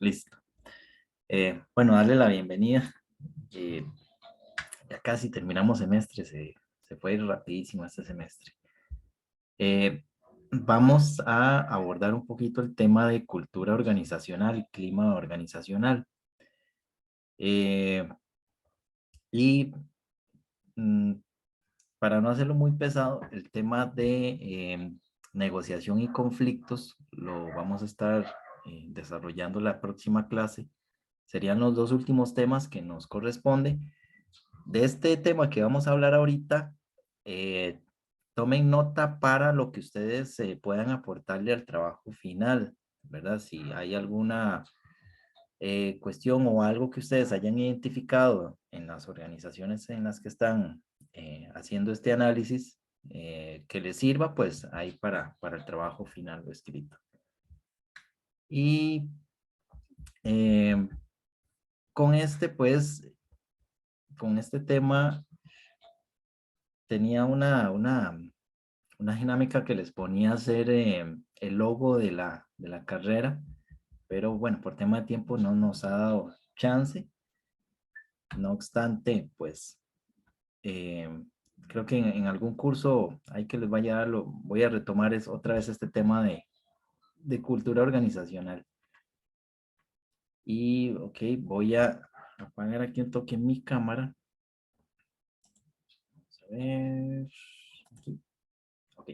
Listo. Bueno, darle la bienvenida. Eh, ya casi terminamos semestre, se fue a ir rapidísimo este semestre. Vamos a abordar un poquito el tema de cultura organizacional y clima organizacional. Eh, y mm, para no hacerlo muy pesado, el tema de negociación y conflictos lo vamos a estar desarrollando la próxima clase. Serían los dos últimos temas que nos corresponde. De este tema que vamos a hablar ahorita, eh, tomen nota para lo que ustedes puedan aportarle al trabajo final, ¿verdad? Si hay alguna cuestión o algo que ustedes hayan identificado en las organizaciones en las que están haciendo este análisis, que les sirva, pues ahí para el trabajo final o escrito. Y eh, con con este tema tenía una dinámica que les ponía a hacer el logo de la carrera, pero bueno, por tema de tiempo no nos ha dado chance. No obstante, pues eh, creo que en algún curso hay que les vaya a darlo, voy a retomar otra vez este tema de cultura organizacional. Y ok, voy a apagar aquí un toque en mi cámara. Vamos a ver. Aquí. Ok.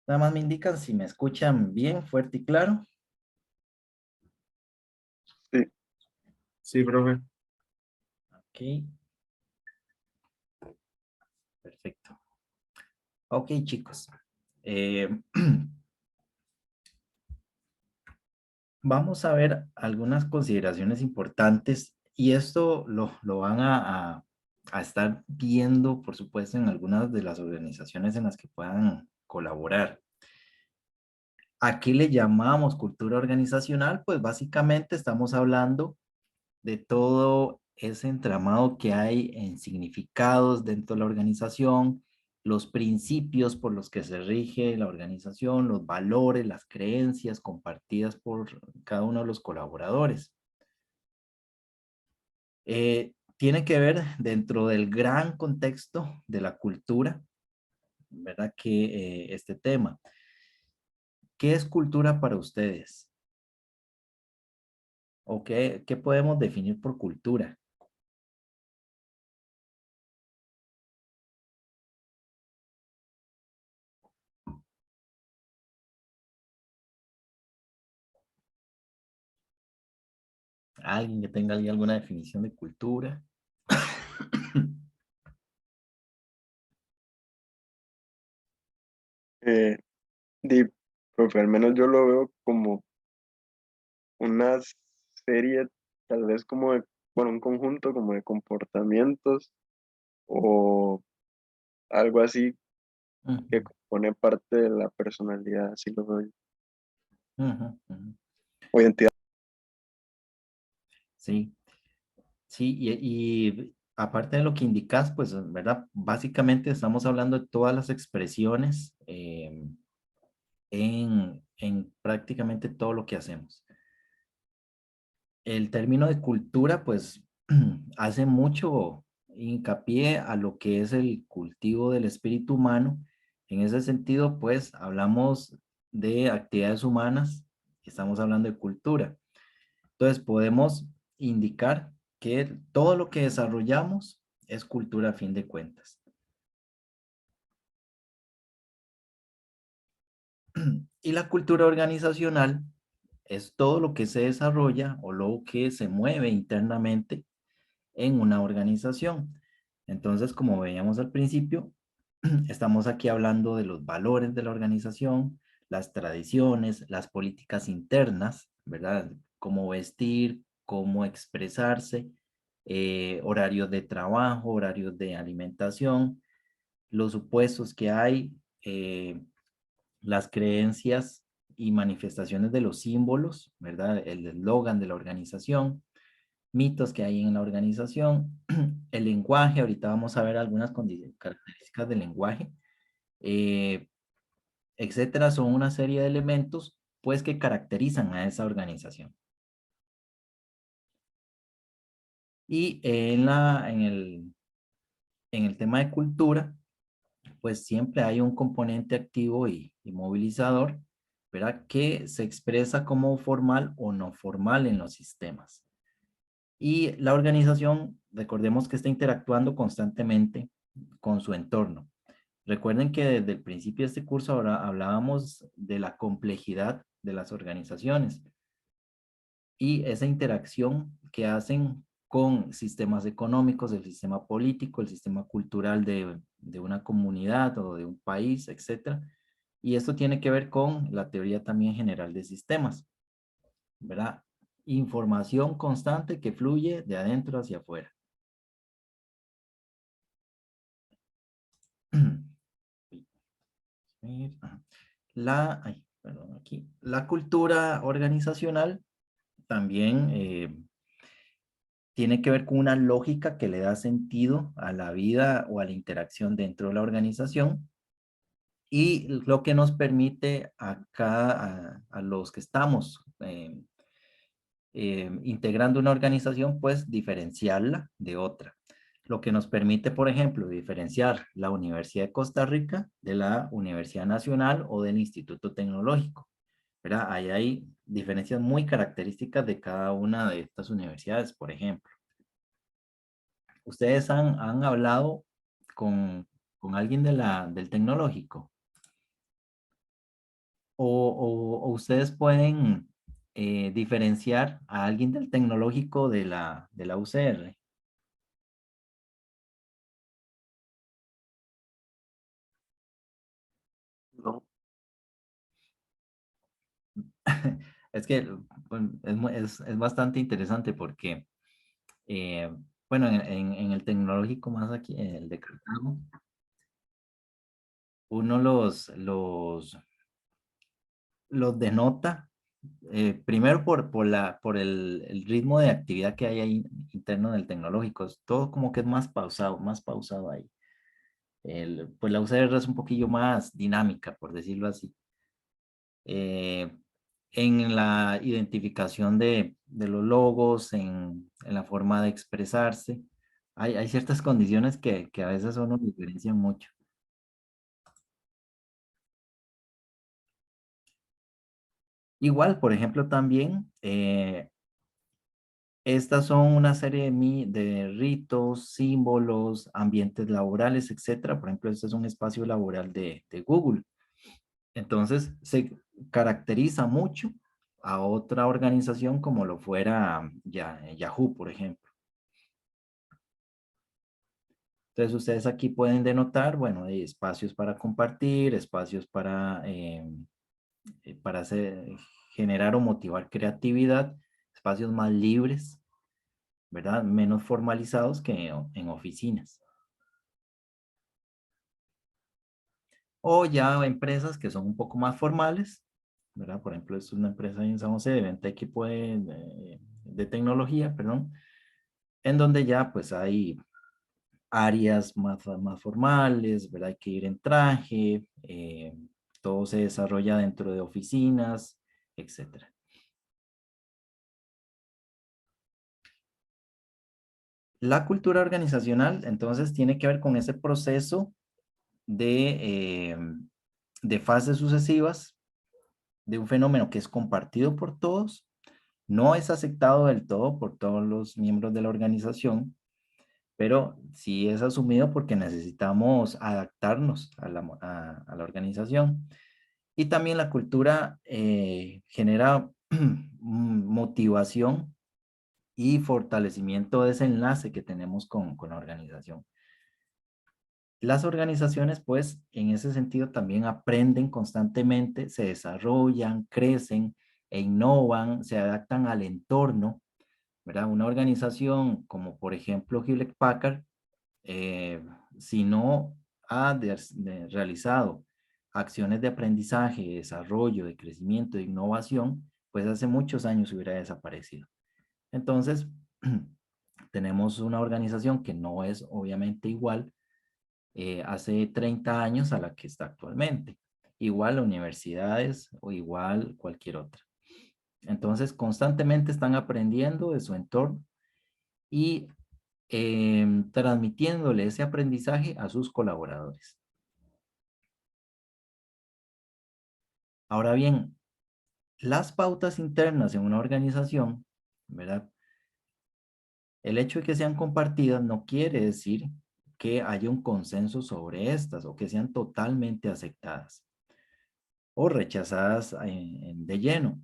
Nada más me indican si me escuchan bien, fuerte y claro. Sí, sí, profe. Ok, perfecto. Ok, chicos. Eh, vamos a ver algunas consideraciones importantes y esto lo van a estar viendo, por supuesto, en algunas de las organizaciones en las que puedan colaborar. ¿A qué le llamamos cultura organizacional? Pues básicamente estamos hablando de todo ese entramado que hay en significados dentro de la organización, los principios por los que se rige la organización, los valores, las creencias compartidas por cada uno de los colaboradores. Tiene que ver dentro del gran contexto de la cultura, ¿verdad? Que este tema. ¿Qué es cultura para ustedes? ¿O qué podemos definir por cultura? ¿Alguien que tenga ahí alguna definición de cultura? Eh, di, profe, al menos yo lo veo como una serie, tal vez como de, bueno, un conjunto como de comportamientos o algo así que Ujú, compone parte de la personalidad, así lo veo yo. ujú, ujú. O identidad. Sí, sí, y aparte de lo que indicas, pues, ¿verdad? Básicamente estamos hablando de todas las expresiones en prácticamente todo lo que hacemos. El término de cultura, pues, hace mucho hincapié a lo que es el cultivo del espíritu humano. En ese sentido, pues, hablamos de actividades humanas, estamos hablando de cultura. Entonces, podemos indicar que todo lo que desarrollamos es cultura a fin de cuentas. Y la cultura organizacional es todo lo que se desarrolla o lo que se mueve internamente en una organización. Entonces, como veíamos al principio, estamos aquí hablando de los valores de la organización, las tradiciones, las políticas internas, ¿verdad? Cómo vestir, cómo expresarse, horarios de trabajo, horarios de alimentación, los supuestos que hay, las creencias y manifestaciones de los símbolos, ¿verdad? El eslogan de la organización, mitos que hay en la organización, el lenguaje, ahorita vamos a ver algunas características del lenguaje, eh, etcétera, son una serie de elementos pues que caracterizan a esa organización. Y en el tema de cultura, pues siempre hay un componente activo y movilizador, ¿verdad? Que se expresa como formal o no formal en los sistemas. Y la organización, recordemos que está interactuando constantemente con su entorno. Recuerden que desde el principio de este curso ahora hablábamos de la complejidad de las organizaciones y esa interacción que hacen con sistemas económicos, el sistema político, el sistema cultural de una comunidad o de un país, etcétera. Y esto tiene que ver con la teoría también general de sistemas, ¿verdad? Información constante que fluye de adentro hacia afuera. Perdón, aquí. La cultura organizacional también tiene que ver con una lógica que le da sentido a la vida o a la interacción dentro de la organización y lo que nos permite acá a los que estamos integrando una organización, pues diferenciarla de otra. Lo que nos permite, por ejemplo, diferenciar la Universidad de Costa Rica de la Universidad Nacional o del Instituto Tecnológico. ¿Verdad? Ahí hay diferencias muy características de cada una de estas universidades, por ejemplo. ¿Ustedes han hablado con alguien del tecnológico? ¿O ustedes pueden diferenciar a alguien del tecnológico de la UCR? No, Es que bueno, es bastante interesante porque, eh, bueno, en el tecnológico más aquí, en el de Cartago, uno los denota, primero por el ritmo de actividad que hay ahí interno del tecnológico. Es todo como que es más pausado ahí. Pues la UCR es un poquillo más dinámica, por decirlo así. Eh, en la identificación de los logos, en la forma de expresarse, hay ciertas condiciones que a veces uno diferencian mucho. Igual, por ejemplo, también estas son una serie de ritos, símbolos, ambientes laborales, etcétera. Por ejemplo, este es un espacio laboral de Google. Entonces, se caracteriza mucho a otra organización como lo fuera Yahoo, por ejemplo. Entonces, ustedes aquí pueden denotar, bueno, espacios para compartir, espacios para generar o motivar creatividad, espacios más libres, ¿verdad? Menos formalizados que en oficinas. O ya empresas que son un poco más formales, ¿verdad? Por ejemplo, es una empresa en San José de venta de equipo de tecnología, perdón, en donde ya pues hay áreas más formales, ¿verdad? Hay que ir en traje, todo se desarrolla dentro de oficinas, etcétera. La cultura organizacional, entonces, tiene que ver con ese proceso de fases sucesivas de un fenómeno que es compartido por todos, no es aceptado del todo por todos los miembros de la organización, pero sí es asumido porque necesitamos adaptarnos a la organización. Y también la cultura genera motivación y fortalecimiento de ese enlace que tenemos con la organización. Las organizaciones, pues, en ese sentido también aprenden constantemente, se desarrollan, crecen e innovan, se adaptan al entorno, ¿verdad? Una organización como, por ejemplo, Hewlett Packard, eh, si no ha realizado acciones de aprendizaje, de desarrollo, de crecimiento, de innovación, pues hace muchos años hubiera desaparecido. Entonces, tenemos una organización que no es obviamente igual hace 30 años a la que está actualmente. Igual universidades o igual cualquier otra. Entonces, constantemente están aprendiendo de su entorno y transmitiéndole ese aprendizaje a sus colaboradores. Ahora bien, las pautas internas en una organización, ¿verdad? El hecho de que sean compartidas no quiere decir que haya un consenso sobre estas o que sean totalmente aceptadas o rechazadas de lleno.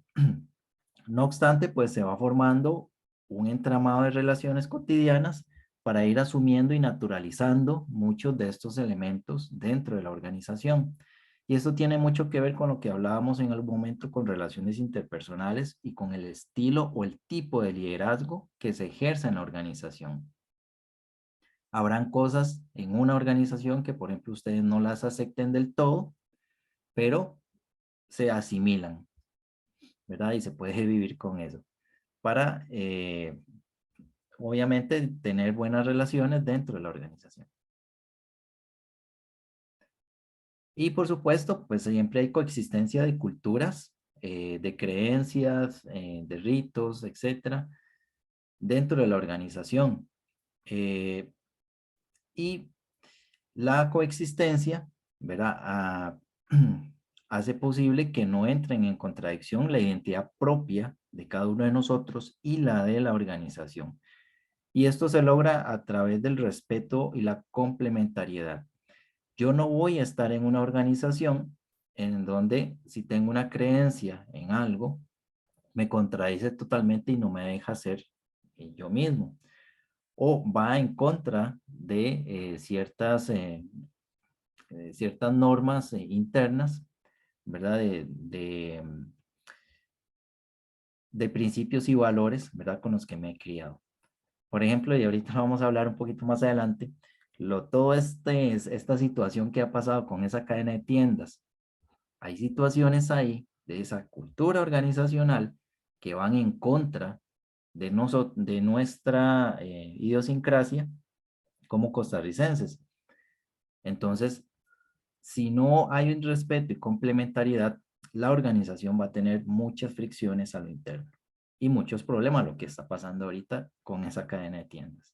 No obstante, pues se va formando un entramado de relaciones cotidianas para ir asumiendo y naturalizando muchos de estos elementos dentro de la organización. Y esto tiene mucho que ver con lo que hablábamos en algún momento con relaciones interpersonales y con el estilo o el tipo de liderazgo que se ejerce en la organización. Habrán cosas en una organización que, por ejemplo, ustedes no las acepten del todo, pero se asimilan, ¿verdad? Y se puede vivir con eso para, obviamente, tener buenas relaciones dentro de la organización. Y por supuesto, pues siempre hay coexistencia de culturas, de creencias, de ritos, etcétera, dentro de la organización. Eh, y la coexistencia, ¿verdad? Hace posible que no entren en contradicción la identidad propia de cada uno de nosotros y la de la organización. Y esto se logra a través del respeto y la complementariedad. Yo no voy a estar en una organización en donde si tengo una creencia en algo, me contradice totalmente y no me deja ser yo mismo. O va en contra de ciertas normas internas, ¿verdad? De principios y valores, ¿verdad? Con los que me he criado. Por ejemplo, y ahorita vamos a hablar un poquito más adelante, esta situación que ha pasado con esa cadena de tiendas. Hay situaciones ahí de esa cultura organizacional que van en contra de nuestra idiosincrasia como costarricenses. Entonces, si no hay un respeto y complementariedad, la organización va a tener muchas fricciones a lo interno y muchos problemas, lo que está pasando ahorita con esa cadena de tiendas.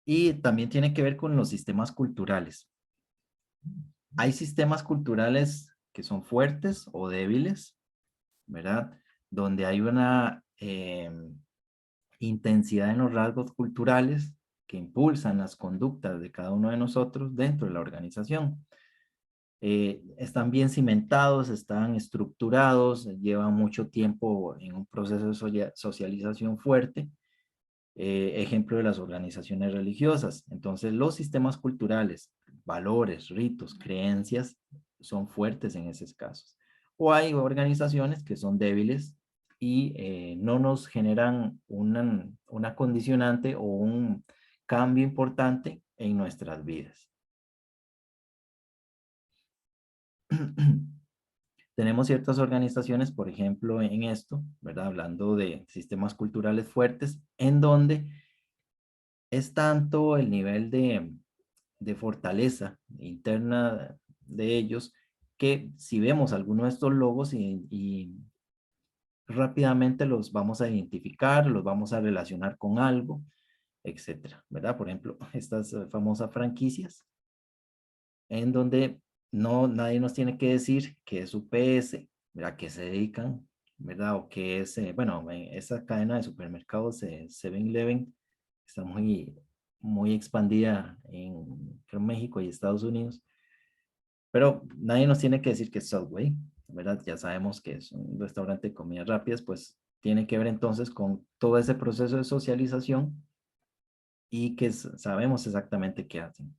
Y también tiene que ver con los sistemas culturales. Hay sistemas culturales que son fuertes o débiles, ¿verdad? Donde hay una intensidad en los rasgos culturales que impulsan las conductas de cada uno de nosotros dentro de la organización. Están bien cimentados, están estructurados, llevan mucho tiempo en un proceso de socialización fuerte, ejemplo de las organizaciones religiosas. Entonces, los sistemas culturales, valores, ritos, creencias, son fuertes en esos casos. O hay organizaciones que son débiles y no nos generan una condicionante o un cambio importante en nuestras vidas. Tenemos ciertas organizaciones, por ejemplo, en esto, ¿verdad? Hablando de sistemas culturales fuertes, en donde es tanto el nivel de fortaleza interna de ellos que si vemos alguno de estos logos y rápidamente los vamos a identificar, los vamos a relacionar con algo, etcétera, ¿verdad? Por ejemplo, estas famosas franquicias en donde nadie nos tiene que decir qué es UPS, ¿verdad? ¿Qué se dedican, verdad? O qué es, bueno, esa cadena de supermercados, 7-Eleven, está muy expandida creo, México y Estados Unidos, pero nadie nos tiene que decir que es Subway, ¿verdad? Ya sabemos que es un restaurante de comidas rápidas, pues tiene que ver entonces con todo ese proceso de socialización y que sabemos exactamente qué hacen.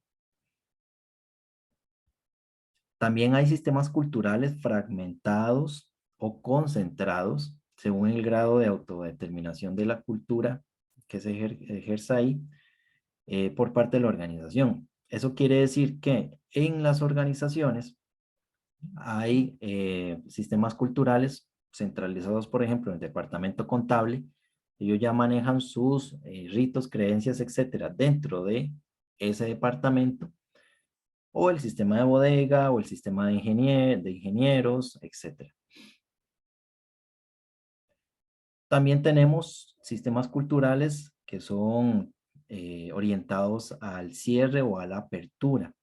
También hay sistemas culturales fragmentados o concentrados según el grado de autodeterminación de la cultura que se ejerza ahí por parte de la organización. Eso quiere decir que en las organizaciones hay sistemas culturales centralizados, por ejemplo, en el departamento contable. Ellos ya manejan sus ritos, creencias, etcétera, dentro de ese departamento o el sistema de bodega, o el sistema de ingenieros, etc. También tenemos sistemas culturales que son orientados al cierre o a la apertura.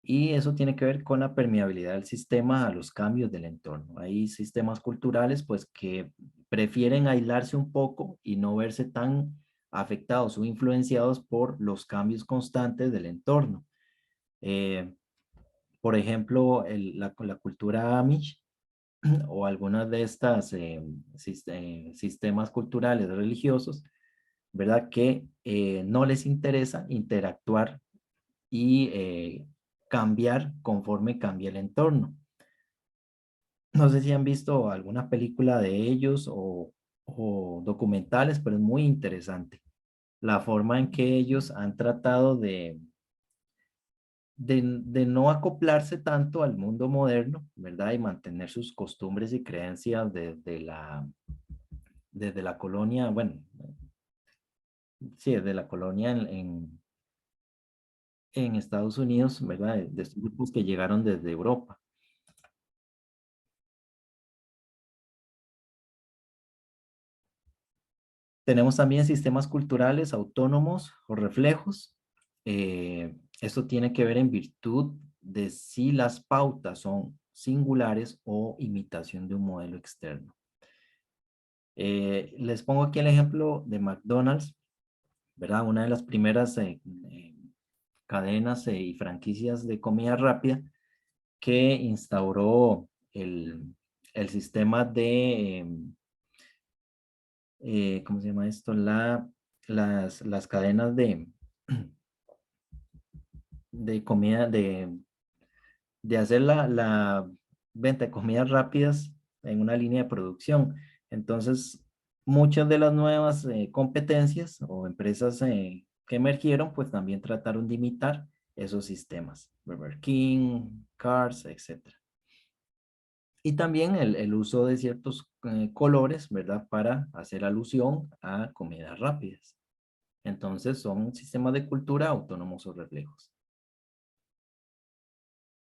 Y eso tiene que ver con la permeabilidad del sistema a los cambios del entorno. Hay sistemas culturales pues que prefieren aislarse un poco y no verse tan afectados o influenciados por los cambios constantes del entorno. Eh, por ejemplo, la cultura Amish o algunas de estas sistemas culturales religiosos, ¿verdad? Que no les interesa interactuar y cambiar conforme cambia el entorno. No sé si han visto alguna película de ellos o documentales, pero es muy interesante la forma en que ellos han tratado de no acoplarse tanto al mundo moderno, ¿verdad? Y mantener sus costumbres y creencias desde la colonia, bueno, sí, desde la colonia en Estados Unidos, ¿verdad? De estos grupos que llegaron desde Europa. Tenemos también sistemas culturales autónomos o reflejos. Esto tiene que ver en virtud de si las pautas son singulares o imitación de un modelo externo. Les pongo aquí el ejemplo de McDonald's, ¿verdad? Una de las primeras cadenas y franquicias de comida rápida que instauró el sistema de ¿cómo se llama esto? Las cadenas de comida, de hacer la venta de comidas rápidas en una línea de producción. Entonces, muchas de las nuevas competencias o empresas que emergieron, pues también trataron de imitar esos sistemas. Burger King, Cars, etcétera. Y también el uso de ciertos colores, ¿verdad? Para hacer alusión a comidas rápidas. Entonces son sistemas de cultura autónomos o reflejos.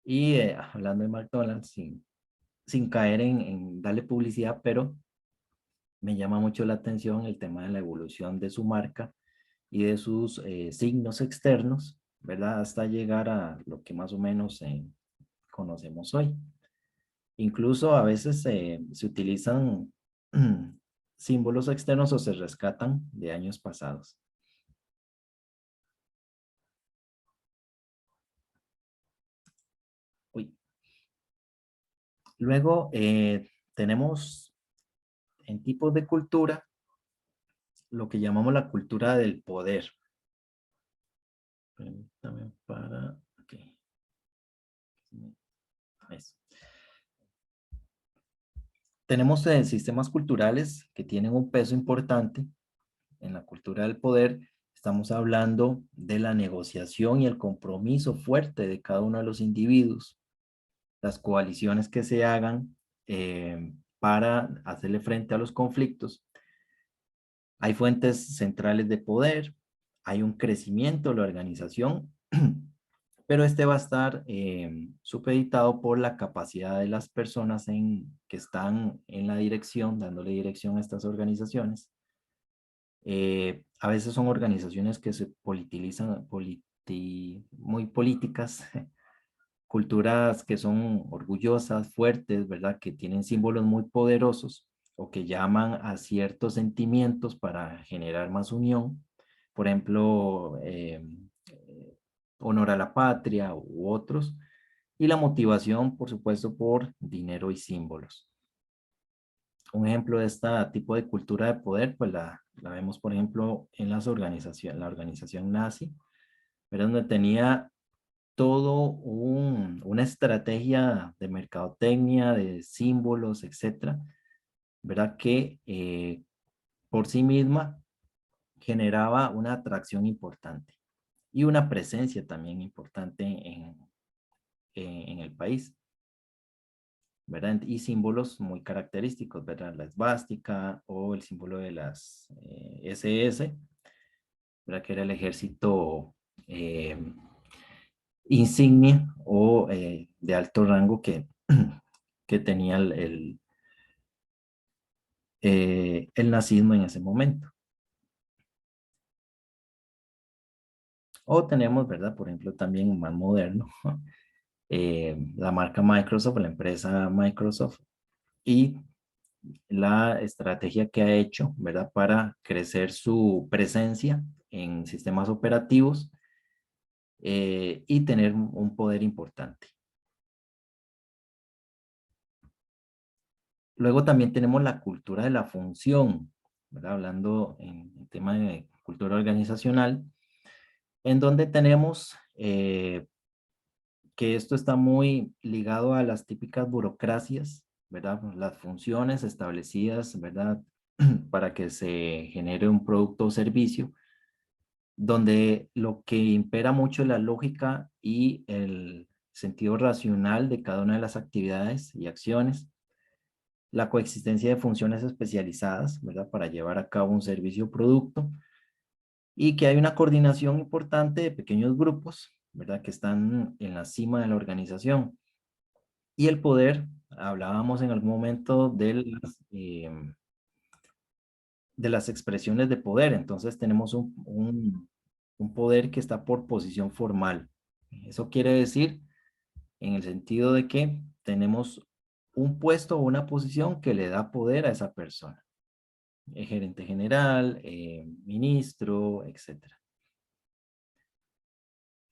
Y hablando de McDonald's, sin caer en darle publicidad, pero me llama mucho la atención el tema de la evolución de su marca y de sus signos externos, ¿verdad? Hasta llegar a lo que más o menos conocemos hoy. Incluso a veces se utilizan símbolos externos o se rescatan de años pasados. Uy. Luego tenemos en tipos de cultura lo que llamamos la cultura del poder. Permítame para... Okay. Eso. Tenemos sistemas culturales que tienen un peso importante en la cultura del poder. Estamos hablando de la negociación y el compromiso fuerte de cada uno de los individuos, las coaliciones que se hagan para hacerle frente a los conflictos. Hay fuentes centrales de poder, hay un crecimiento de la organización, pero este va a estar supeditado por la capacidad de las personas que están en la dirección, dándole dirección a estas organizaciones. A veces son organizaciones que se politilizan, muy políticas, culturas que son orgullosas, fuertes, ¿verdad? Que tienen símbolos muy poderosos o que llaman a ciertos sentimientos para generar más unión. Por ejemplo, honor a la patria u otros. Y la motivación, por supuesto, por dinero y símbolos. Un ejemplo de este tipo de cultura de poder, pues la vemos, por ejemplo, en la organización nazi, pero donde tenía todo una estrategia de mercadotecnia, de símbolos, etcétera, ¿verdad? Que por sí misma generaba una atracción importante y una presencia también importante en el país, ¿verdad? Y símbolos muy característicos, ¿verdad? La esvástica o el símbolo de las SS, ¿verdad? Que era el ejército eh, insignia o de alto rango que tenía el nazismo en ese momento. O tenemos, ¿verdad? Por ejemplo, también más moderno, la marca Microsoft, la empresa Microsoft, y la estrategia que ha hecho, ¿verdad? Para crecer su presencia en sistemas operativos y tener un poder importante. Luego también tenemos la cultura de la función, ¿verdad? Hablando en tema de cultura organizacional, en donde tenemos que esto está muy ligado a las típicas burocracias, ¿verdad? Las funciones establecidas, ¿verdad? Para que se genere un producto o servicio, donde lo que impera mucho es la lógica y el sentido racional de cada una de las actividades y acciones, la coexistencia de funciones especializadas, ¿verdad? Para llevar a cabo un servicio o producto, y que hay una coordinación importante de pequeños grupos, ¿verdad? Que están en la cima de la organización. Y el poder, hablábamos en algún momento de las expresiones de poder. Entonces tenemos un poder que está por posición formal. Eso quiere decir en el sentido de que tenemos un puesto o una posición que le da poder a esa persona. Gerente general, ministro, etcétera.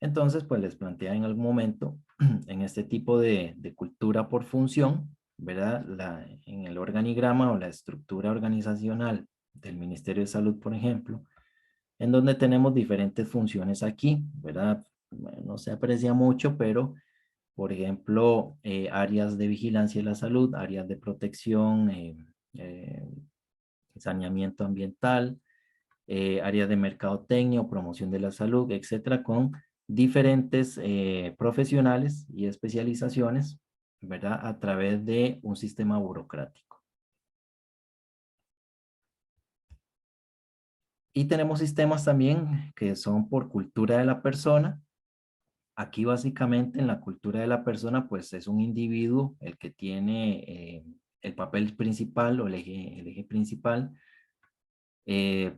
Entonces, pues les plantea en algún momento, en este tipo de cultura por función, ¿verdad? En el organigrama o la estructura organizacional del Ministerio de Salud, por ejemplo, en donde tenemos diferentes funciones aquí, ¿verdad? Bueno, no se aprecia mucho, pero, por ejemplo, áreas de vigilancia de la salud, áreas de protección, eh, saneamiento ambiental, áreas de mercadotecnia o promoción de la salud, etcétera, con diferentes profesionales y especializaciones, ¿verdad? A través de un sistema burocrático. Y tenemos sistemas también que son por cultura de la persona. Aquí básicamente en la cultura de la persona, pues es un individuo el que tiene el papel principal o el eje principal. Eh,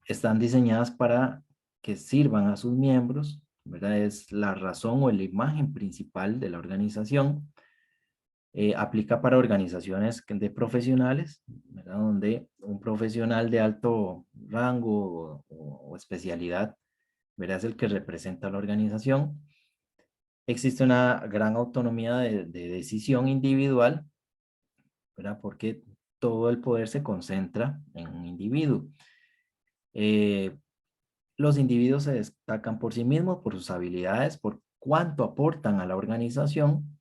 Están diseñadas para que sirvan a sus miembros, ¿verdad? Es la razón o la imagen principal de la organización. Aplica para organizaciones de profesionales, ¿verdad? Donde un profesional de alto rango o especialidad, ¿verdad? Es el que representa a la organización. Existe una gran autonomía de decisión individual, ¿verdad? Porque todo el poder se concentra en un individuo. Eh, Los individuos se destacan por sí mismos, por sus habilidades, por cuánto aportan a la organización.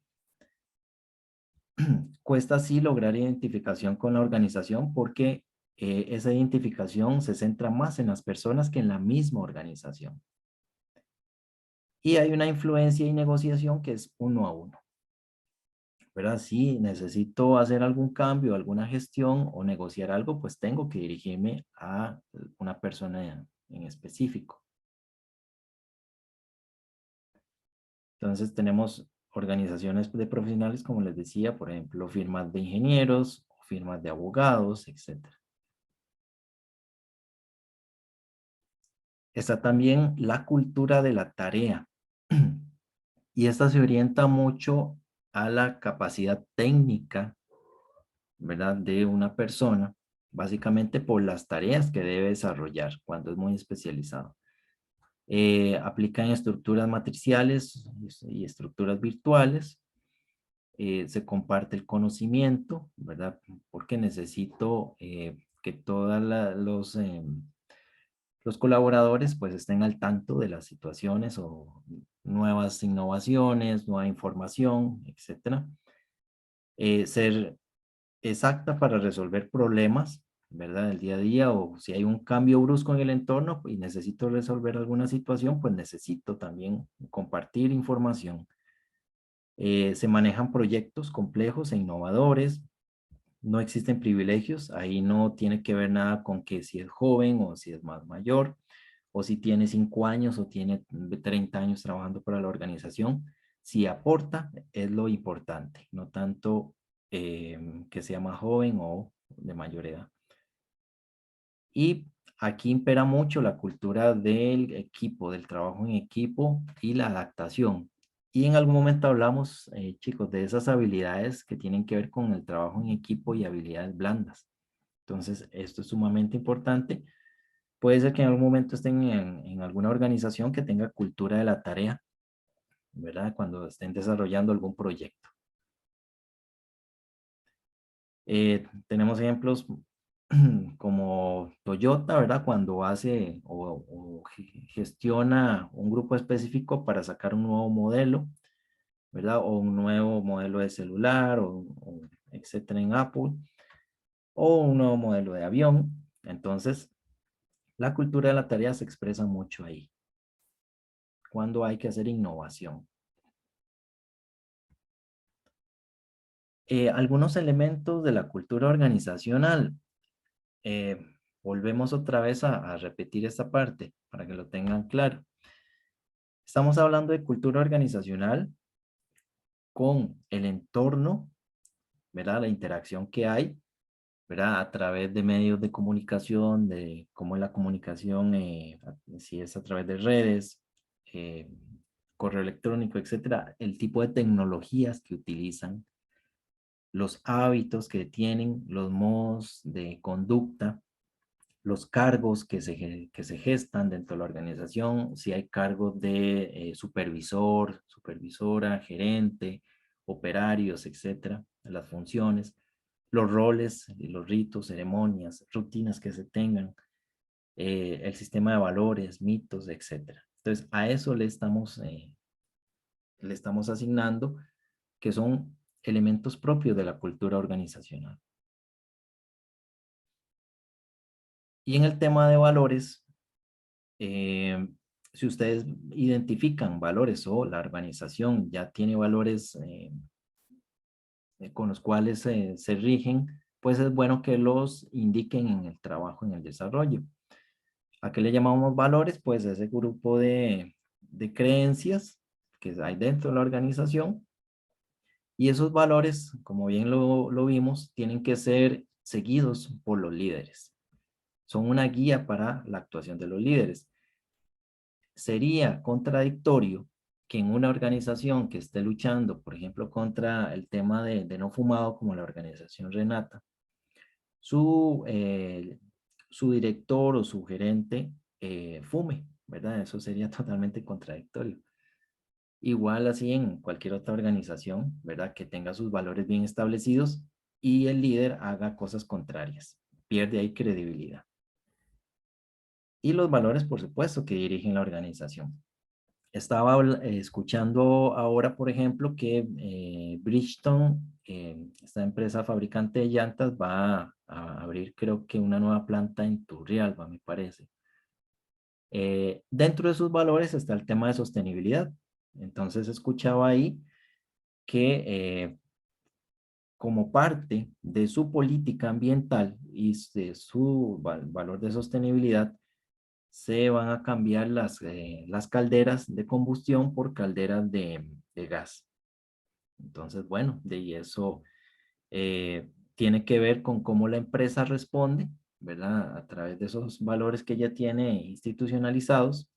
Cuesta así lograr identificación con la organización porque esa identificación se centra más en las personas que en la misma organización. Y hay una influencia y negociación que es uno a uno. ¿Verdad? Si necesito hacer algún cambio, alguna gestión o negociar algo, pues tengo que dirigirme a una persona en específico. Entonces tenemos organizaciones de profesionales, como les decía, por ejemplo, firmas de ingenieros, firmas de abogados, etc. Está también la cultura de la tarea. Y esta se orienta mucho a la capacidad técnica, ¿verdad? De una persona, básicamente por las tareas que debe desarrollar cuando es muy especializado. Aplican estructuras matriciales y estructuras virtuales. Se comparte el conocimiento, ¿verdad? Porque necesito que todos los colaboradores pues estén al tanto de las situaciones o nuevas innovaciones, nueva información, etcétera. Ser exacta para resolver problemas, ¿verdad? Del día a día, o si hay un cambio brusco en el entorno y necesito resolver alguna situación, pues necesito también compartir información. Se manejan proyectos complejos e innovadores, no existen privilegios, ahí no tiene que ver nada con que si es joven o si es más mayor, o si tiene 5 años o tiene 30 años trabajando para la organización. Si aporta, es lo importante, no tanto que sea más joven o de mayor edad. Y aquí impera mucho la cultura del equipo, del trabajo en equipo y la adaptación. Y en algún momento hablamos, chicos, de esas habilidades que tienen que ver con el trabajo en equipo y habilidades blandas. Entonces, esto es sumamente importante. Puede ser que en algún momento estén en alguna organización que tenga cultura de la tarea, ¿verdad? Cuando estén desarrollando algún proyecto. Tenemos ejemplos como Toyota, ¿verdad? Cuando hace o gestiona un grupo específico para sacar un nuevo modelo, ¿verdad? O un nuevo modelo de celular, o etcétera en Apple, o un nuevo modelo de avión. Entonces, la cultura de la tarea se expresa mucho ahí, cuando hay que hacer innovación. Algunos elementos de la cultura organizacional. Eh, Volvemos otra vez a repetir esta parte para que lo tengan claro. Estamos hablando de cultura organizacional con el entorno, ¿verdad? La interacción que hay, ¿verdad? A través de medios de comunicación, de cómo es la comunicación, si es a través de redes, eh, correo electrónico, etcétera, el tipo de tecnologías que utilizan, los hábitos que tienen, los modos de conducta, los cargos que se gestan dentro de la organización, si hay cargos de supervisor, supervisora, gerente, operarios, etcétera, las funciones, los roles, los ritos, ceremonias, rutinas que se tengan, el sistema de valores, mitos, etcétera. Entonces, a eso le estamos asignando que son elementos propios de la cultura organizacional. Y en el tema de valores, eh, si ustedes identifican valores o la organización ya tiene valores con los cuales se rigen, pues es bueno que los indiquen en el trabajo, en el desarrollo. ¿A qué le llamamos valores? Pues ese grupo de creencias que hay dentro de la organización, y esos valores, como bien lo vimos, tienen que ser seguidos por los líderes. Son una guía para la actuación de los líderes. Sería contradictorio que en una organización que esté luchando, por ejemplo, contra el tema de no fumado, como la organización Renata, su, eh, su director o su gerente fume, ¿verdad? Eso sería totalmente contradictorio. Igual así en cualquier otra organización, ¿verdad? Que tenga sus valores bien establecidos y el líder haga cosas contrarias. Pierde ahí credibilidad. Y los valores, por supuesto, que dirigen la organización. Estaba escuchando ahora, por ejemplo, que Bridgestone, esta empresa fabricante de llantas, va a abrir, creo que una nueva planta en Turrialba, me parece. Dentro de sus valores está el tema de sostenibilidad. Entonces escuchaba ahí que como parte de su política ambiental y de su valor de sostenibilidad, se van a cambiar las calderas de combustión por calderas de gas. Entonces, bueno, de eso tiene que ver con cómo la empresa responde, ¿verdad? A través de esos valores que ya tiene institucionalizados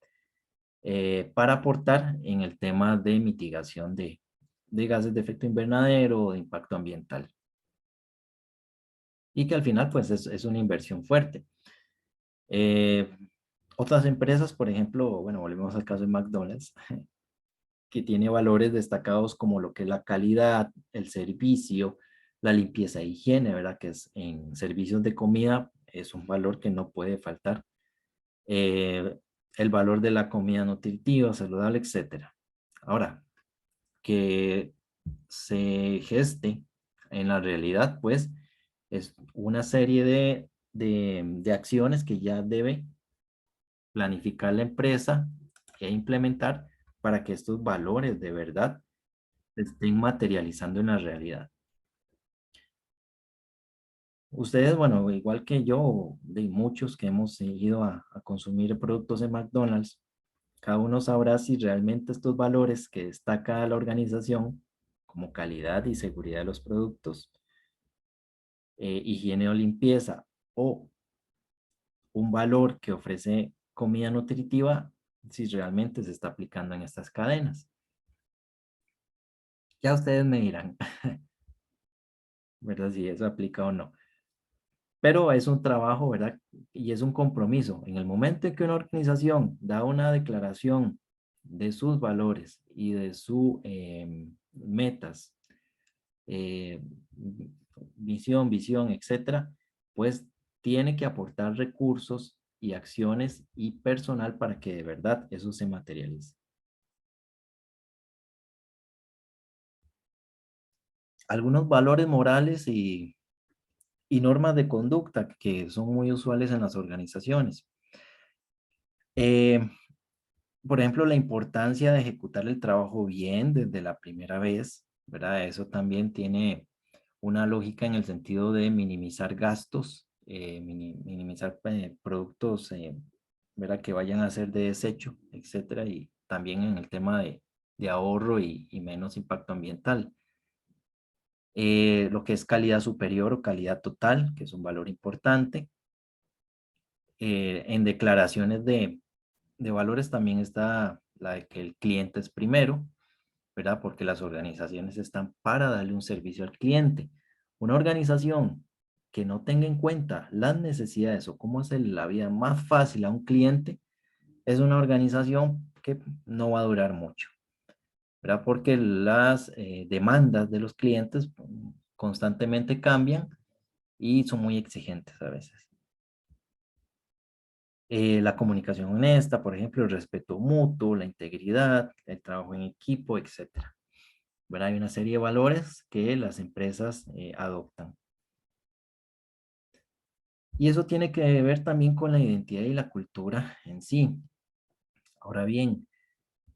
para aportar en el tema de mitigación de gases de efecto invernadero o de impacto ambiental. Y que al final, pues, es una inversión fuerte. Eh, Otras empresas, por ejemplo, bueno, volvemos al caso de McDonald's, que tiene valores destacados como lo que es la calidad, el servicio, la limpieza e higiene, ¿verdad? Que es en servicios de comida, es un valor que no puede faltar. Eh, el valor de la comida nutritiva, saludable, etcétera. Ahora, que se geste en la realidad, pues, es una serie de acciones que ya debe planificar la empresa e implementar para que estos valores de verdad se estén materializando en la realidad. Ustedes, bueno, igual que yo, de muchos que hemos ido a consumir productos de McDonald's, cada uno sabrá si realmente estos valores que destaca la organización, como calidad y seguridad de los productos, higiene o limpieza, o un valor que ofrece comida nutritiva si realmente se está aplicando en estas cadenas. Ya ustedes me dirán, ¿verdad? Si eso aplica o no. Pero es un trabajo, ¿verdad? Y es un compromiso. En el momento en que una organización da una declaración de sus valores y de sus metas, eh, visión, etcétera, pues tiene que aportar recursos y acciones y personal para que de verdad eso se materialice. Algunos valores morales y normas de conducta que son muy usuales en las organizaciones. Eh, por ejemplo, la importancia de ejecutar el trabajo bien desde la primera vez, ¿verdad? Eso también tiene una lógica en el sentido de minimizar gastos, minimizar productos, ¿verdad? Que vayan a ser de desecho, etcétera, y también en el tema de ahorro y menos impacto ambiental. Lo que es calidad superior o calidad total, que es un valor importante. En declaraciones de valores también está la de que el cliente es primero, ¿verdad? Porque las organizaciones están para darle un servicio al cliente. Una organización que no tenga en cuenta las necesidades o cómo hacer la vida más fácil a un cliente es una organización que no va a durar mucho, ¿verdad? Porque las demandas de los clientes constantemente cambian y son muy exigentes a veces. La comunicación honesta, por ejemplo, el respeto mutuo, la integridad, el trabajo en equipo, etcétera. ¿Verdad? Hay una serie de valores que las empresas adoptan. Y eso tiene que ver también con la identidad y la cultura en sí. Ahora bien,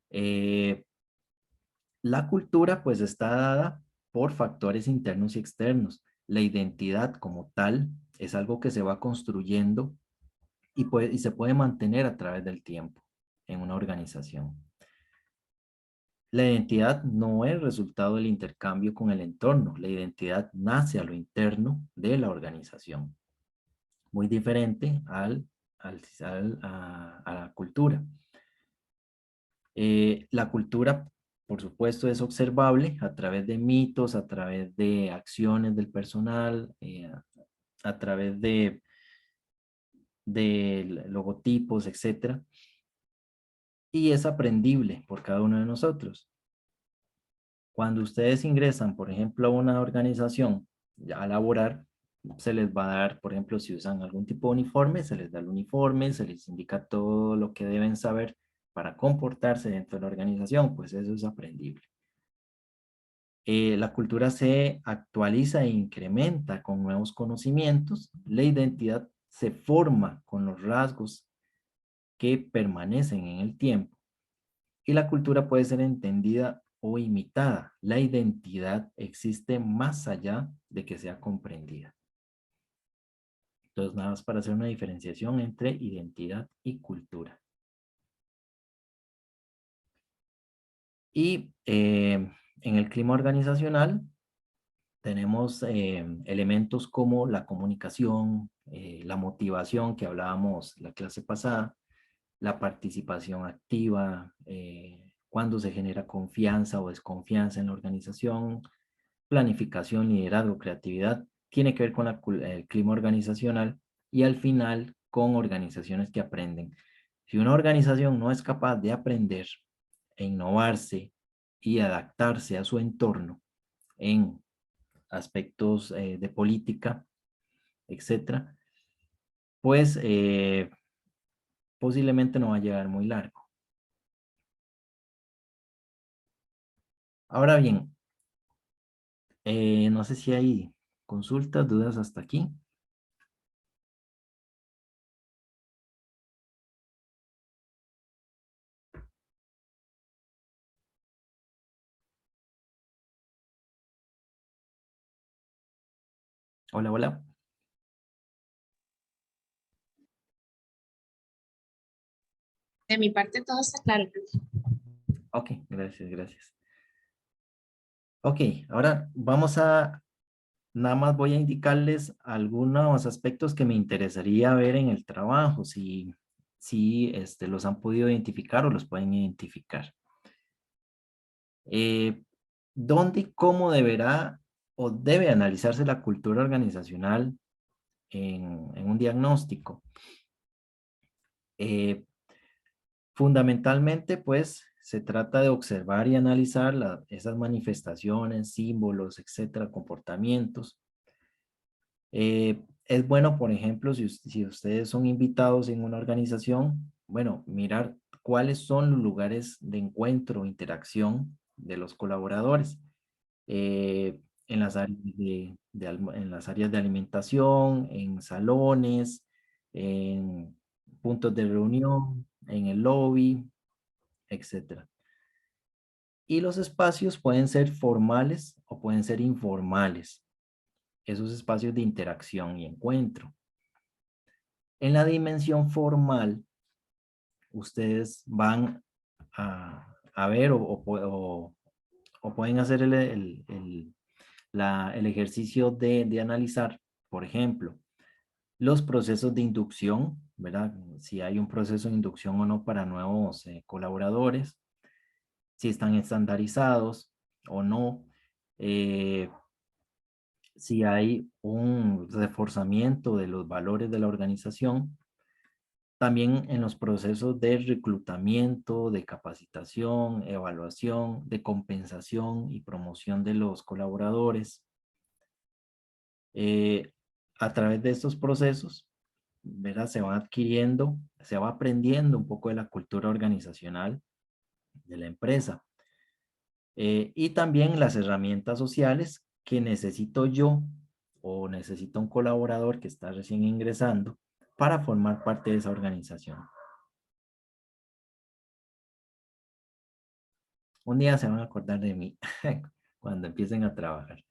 eh, la cultura pues está dada por factores internos y externos. La identidad como tal es algo que se va construyendo y se puede mantener a través del tiempo en una organización. La identidad no es resultado del intercambio con el entorno. La identidad nace a lo interno de la organización. Muy diferente a la cultura. La cultura, por supuesto, es observable a través de mitos, a través de acciones del personal, a través de logotipos, etcétera. Y es aprendible por cada uno de nosotros. Cuando ustedes ingresan, por ejemplo, a una organización ya a laborar, se les va a dar, por ejemplo, si usan algún tipo de uniforme, se les da el uniforme, se les indica todo lo que deben saber para comportarse dentro de la organización, pues eso es aprendible. La cultura se actualiza e incrementa con nuevos conocimientos, la identidad se forma con los rasgos que permanecen en el tiempo y la cultura puede ser entendida o imitada. La identidad existe más allá de que sea comprendida. Entonces, nada más para hacer una diferenciación entre identidad y cultura. Y en el clima organizacional tenemos elementos como la comunicación, la motivación que hablábamos la clase pasada, la participación activa, cuando se genera confianza o desconfianza en la organización, planificación, liderazgo, creatividad, tiene que ver con el clima organizacional y al final con organizaciones que aprenden. Si una organización no es capaz de aprender e innovarse y adaptarse a su entorno en aspectos de política, etcétera, pues posiblemente no va a llegar muy largo. Ahora bien, no sé si hay consultas, dudas hasta aquí. Hola, hola. De mi parte todo está claro, profe. Ok, gracias, gracias. Ok, ahora vamos a nada más voy a indicarles algunos aspectos que me interesaría ver en el trabajo, si los han podido identificar o los pueden identificar. ¿Dónde y cómo deberá o debe analizarse la cultura organizacional en un diagnóstico? Fundamentalmente, pues, se trata de observar y analizar esas manifestaciones, símbolos, etcétera, comportamientos. Es bueno, por ejemplo, si ustedes son invitados en una organización, bueno, mirar cuáles son los lugares de encuentro, interacción de los colaboradores. eh, en las áreas en las áreas de alimentación, en salones, en puntos de reunión, en el lobby, etcétera. Y los espacios pueden ser formales o pueden ser informales, esos espacios de interacción y encuentro. En la dimensión formal, ustedes van a ver o pueden hacer el ejercicio de analizar, por ejemplo, los procesos de inducción, ¿verdad? Si hay un proceso de inducción o no para nuevos colaboradores, si están estandarizados o no, eh, si hay un reforzamiento de los valores de la organización, también en los procesos de reclutamiento, de capacitación, evaluación, de compensación y promoción de los colaboradores. Eh, a través de estos procesos, ¿verdad? Se va adquiriendo, se va aprendiendo un poco de la cultura organizacional de la empresa. Y también las herramientas sociales que necesito yo o necesita un colaborador que está recién ingresando para formar parte de esa organización. Un día se van a acordar de mí cuando empiecen a trabajar.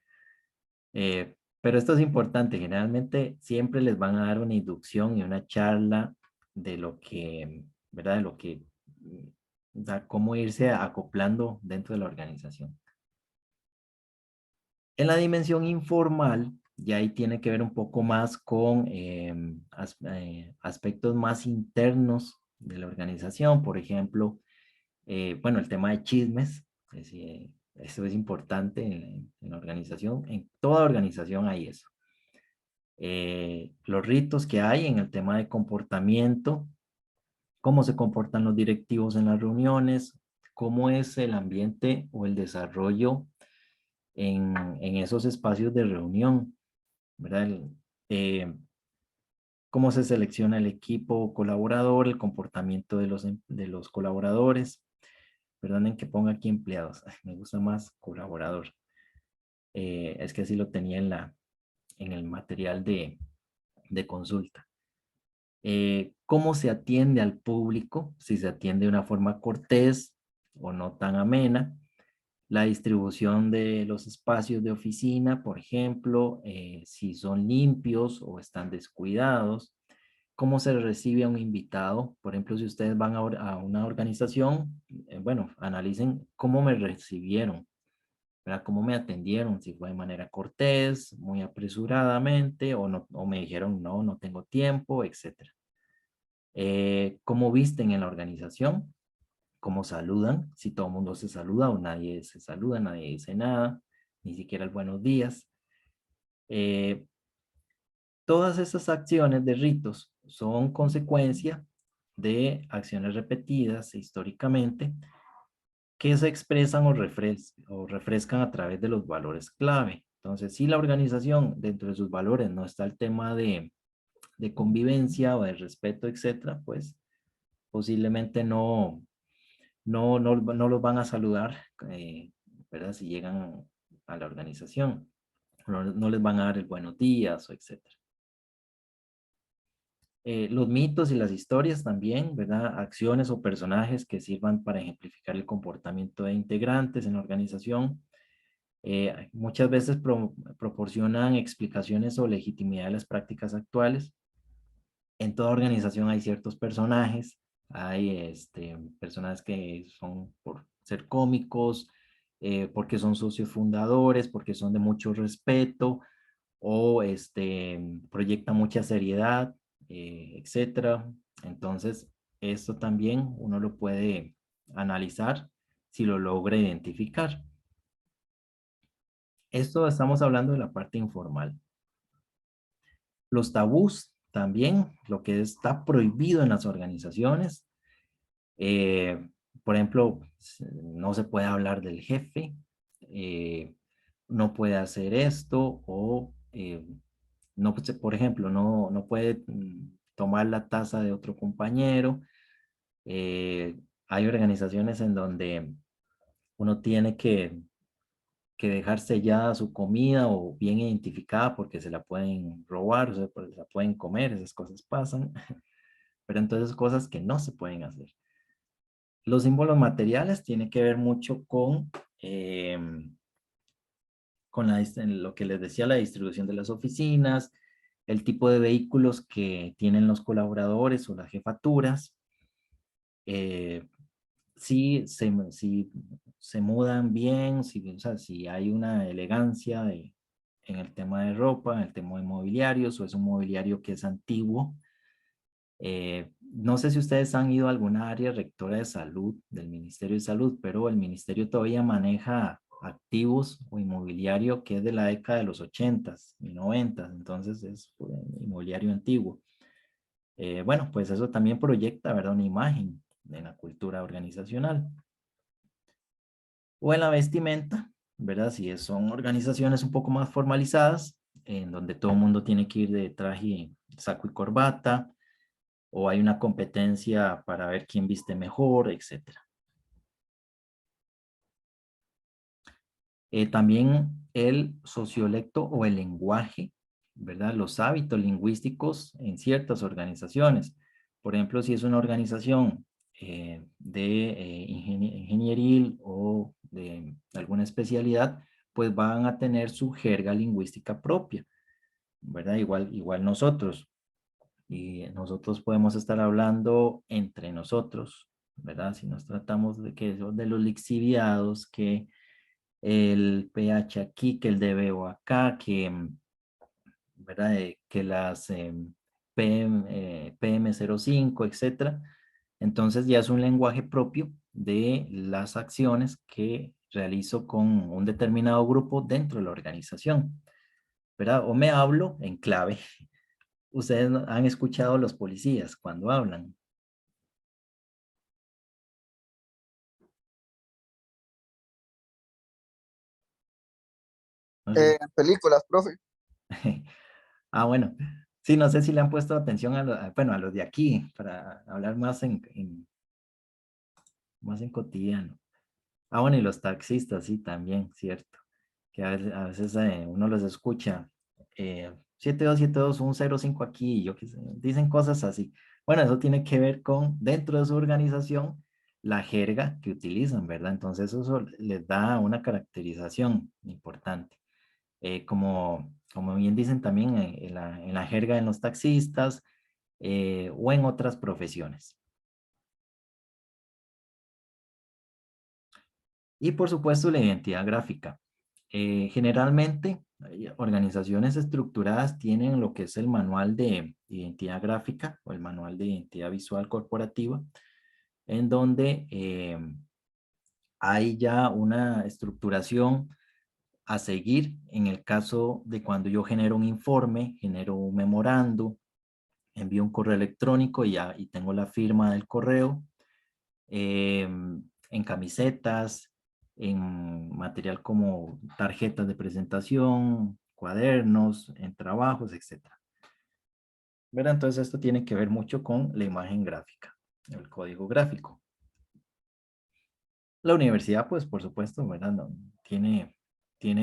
Pero esto es importante. Generalmente siempre les van a dar una inducción y una charla de lo que, ¿verdad? De lo que, o sea, cómo irse acoplando dentro de la organización. En la dimensión informal, ya ahí tiene que ver un poco más con aspectos más internos de la organización. Por ejemplo, bueno, el tema de chismes. Eso es importante en la organización. En toda organización hay eso. Los ritos que hay en el tema de comportamiento, cómo se comportan los directivos en las reuniones, cómo es el ambiente o el desarrollo en esos espacios de reunión, ¿verdad? Cómo se selecciona el equipo colaborador, el comportamiento de los colaboradores. Perdonen que ponga aquí empleados, me gusta más colaborador. Es que así lo tenía en el material de consulta. Cómo se atiende al público, si se atiende de una forma cortés o no tan amena, la distribución de los espacios de oficina, por ejemplo, si son limpios o están descuidados, cómo se recibe a un invitado, por ejemplo, si ustedes van a una organización, bueno, analicen cómo me recibieron, ¿verdad? Cómo me atendieron, si fue de manera cortés, muy apresuradamente o, no, o me dijeron no, no tengo tiempo, etcétera. Cómo visten en la organización, cómo saludan, si todo el mundo se saluda o nadie se saluda, nadie dice nada, ni siquiera el buenos días. Todas esas acciones de ritos son consecuencia de acciones repetidas históricamente que se expresan o refrescan a través de los valores clave. Entonces, si la organización dentro de sus valores no está el tema de convivencia o de respeto, etcétera, pues posiblemente no los van a saludar, ¿verdad? Si llegan a la organización. No les van a dar el buenos días, o etcétera. Los mitos y las historias también, ¿verdad? Acciones o personajes que sirvan para ejemplificar el comportamiento de integrantes en la organización. Muchas veces proporcionan explicaciones o legitimidad de las prácticas actuales. En toda organización hay ciertos personajes. Hay personajes que son por ser cómicos, porque son socios fundadores, porque son de mucho respeto, o proyecta mucha seriedad, etcétera. Entonces, esto también uno lo puede analizar si lo logra identificar. Esto estamos hablando de la parte informal. Los tabús también, lo que está prohibido en las organizaciones. Por ejemplo, no se puede hablar del jefe, no puede hacer esto o no, por ejemplo, no puede tomar la taza de otro compañero. Hay organizaciones en donde uno tiene que dejar sellada su comida o bien identificada porque se la pueden robar, o sea, pues, se la pueden comer, esas cosas pasan. Pero entonces cosas que no se pueden hacer. Los símbolos materiales tienen que ver mucho con lo que les decía, la distribución de las oficinas, el tipo de vehículos que tienen los colaboradores o las jefaturas, si se mudan bien, o sea, si hay una elegancia en el tema de ropa, en el tema de mobiliarios, o es un mobiliario que es antiguo. No sé si ustedes han ido a alguna área rectora de salud del Ministerio de Salud, pero el ministerio todavía maneja activos o inmobiliario que es de la década de los 80s y 90s, entonces es inmobiliario antiguo. Bueno, pues eso también proyecta, ¿verdad?, una imagen en la cultura organizacional. O en la vestimenta, ¿verdad? Si son organizaciones un poco más formalizadas, en donde todo el mundo tiene que ir de traje, saco y corbata, o hay una competencia para ver quién viste mejor, etc. También el sociolecto o el lenguaje, ¿verdad? Los hábitos lingüísticos en ciertas organizaciones. Por ejemplo, si es una organización de ingenieril o de alguna especialidad, pues van a tener su jerga lingüística propia, ¿verdad? Igual nosotros. Y nosotros podemos estar hablando entre nosotros, ¿verdad? Si nos tratamos de los lixiviados, que el pH aquí, que el DBO acá, ¿verdad? Que las PM05, etcétera. Entonces ya es un lenguaje propio de las acciones que realizo con un determinado grupo dentro de la organización, ¿verdad? O me hablo en clave. Ustedes han escuchado a los policías cuando hablan. No sé. Películas, profe. Ah, bueno. Sí, no sé si le han puesto atención bueno, a los de aquí, para hablar más más en cotidiano. Ah, bueno, y los taxistas, sí, también, cierto. Que a veces uno los escucha. 7272105 aquí, y yo qué sé, dicen cosas así. Bueno, eso tiene que ver con, dentro de su organización, la jerga que utilizan, ¿verdad? Entonces eso les da una caracterización importante. Como bien dicen también en la jerga de los taxistas o en otras profesiones. Y por supuesto la identidad gráfica. Generalmente, organizaciones estructuradas tienen lo que es el manual de identidad gráfica o el manual de identidad visual corporativa, en donde hay ya una estructuración a seguir en el caso de cuando yo genero un informe, genero un memorando, envío un correo electrónico y tengo la firma del correo, en camisetas, en material como tarjetas de presentación, cuadernos, en trabajos, etc. ¿Verdad? Entonces esto tiene que ver mucho con la imagen gráfica, el código gráfico. La universidad, pues por supuesto, ¿verdad? No, tiene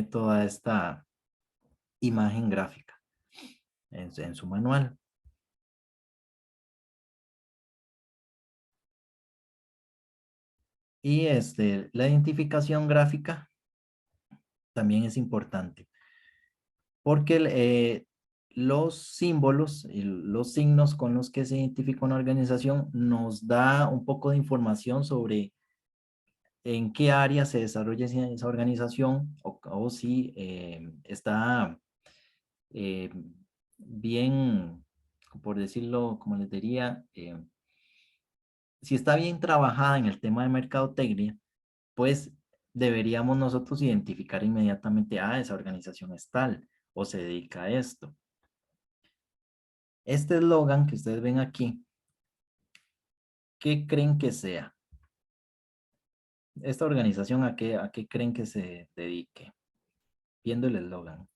toda esta imagen gráfica en su manual. Y la identificación gráfica también es importante, porque los símbolos y los signos con los que se identifica una organización nos da un poco de información sobre en qué área se desarrolla esa organización o si está eh, bien, por decirlo, como les diría, si está bien trabajada en el tema de mercadotecnia, pues deberíamos nosotros identificar inmediatamente, esa organización es tal o se dedica a esto. Este eslogan que ustedes ven aquí, ¿qué creen que sea? ¿Esta organización a qué creen que se dedique? Viendo el eslogan.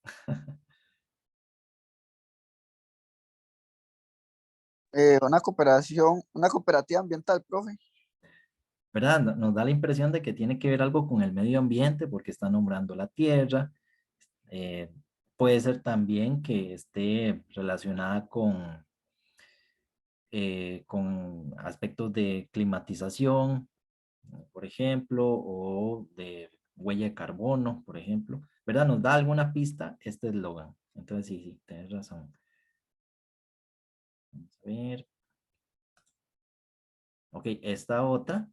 Una cooperación, una cooperativa ambiental, profe. ¿Verdad? Nos da la impresión de que tiene que ver algo con el medio ambiente porque está nombrando la tierra. Eh, puede ser también que esté relacionada con aspectos de climatización, por ejemplo, o de huella de carbono, por ejemplo. ¿Verdad? Nos da alguna pista este eslogan. Entonces, sí, sí, tienes razón. Vamos a ver. Ok, esta otra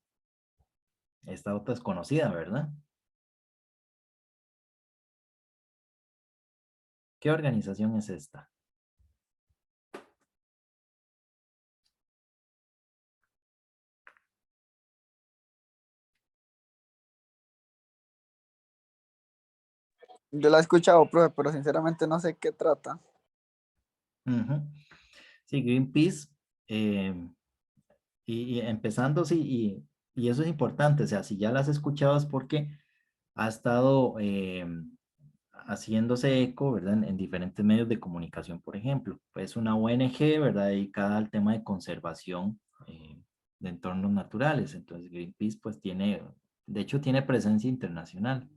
es conocida, ¿verdad? ¿Qué organización es esta? Yo la he escuchado, profe, pero sinceramente no sé qué trata. Ujú. Sí, Greenpeace, eh, y empezando, sí, y eso es importante, o sea, si ya las has escuchado es porque ha estado haciéndose eco, ¿verdad? En diferentes medios de comunicación, por ejemplo, pues una ONG, ¿verdad? Dedicada al tema de conservación de entornos naturales, entonces Greenpeace pues tiene, de hecho tiene presencia internacional.